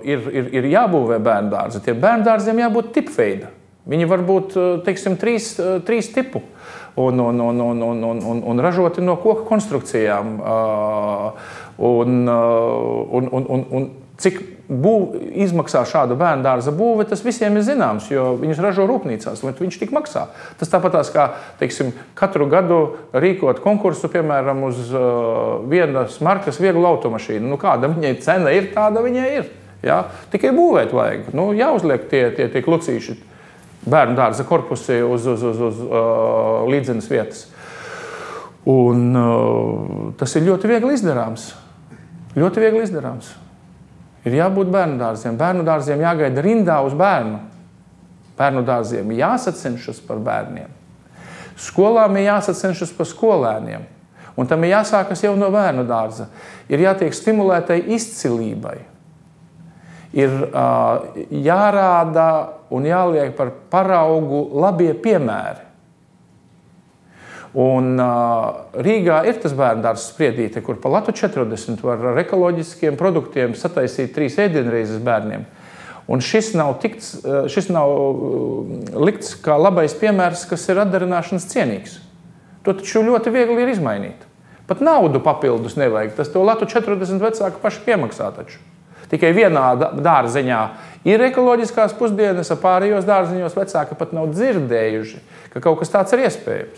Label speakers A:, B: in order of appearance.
A: ir jābūvē bērndārzi. Tiem bērndārziem jābūt tipveida. Viņi var būt, teiksim, trīs tipu un ražoti no koka konstrukcijām. Un cik izmaksā šāda bērndārza būve, tas visiem ir zināms, jo viņus ražo rūpnīcās, un viņš tik maksā. Tas tāpatās kā, teiksim, katru gadu rīkot konkursu, piemēram, uz vienas markas vieglu automašīnu. Nu, kāda viņai cena ir, tāda viņai ir. Ja? Tikai būvēt vajag. Nu, jāuzliek tie klucīši bērnu dārza korpusi uz līdzenas vietas. Un tas ir ļoti viegli izdarāms. Ļoti viegli izdarāms. Ir jābūt bērnu dārziem. Bērnu dārziem jāgaida rindā uz bērnu. Bērnu dārziem jāsacenšas par bērniem. Skolām ir jāsacenšas par skolēniem. Un tam ir jāsākas jau no bērnu dārza. Ir jātiek stimulētai izcilībai. Ir jārāda un jāliek par paraugu labie piemēri. Un Rīgā ir tas bērndārzs Spriedīte, kur pa latu 40 var ar ekoloģiskiem produktiem sataisīt 3 ēdienreizes bērniem. Un šis nav likts kā labais piemērs, kas ir atdarināšanas cienīgs. To taču ļoti viegli ir izmainīt. Pat naudu papildus nevajag. Tas to latu 40 vecāki paši piemaksā taču. Tikai vienā dārziņā ir ekoloģiskās pusdienas, a pārējos dārziņos vecāki pat nav dzirdējuši, ka kaut kas tāds ir iespējams.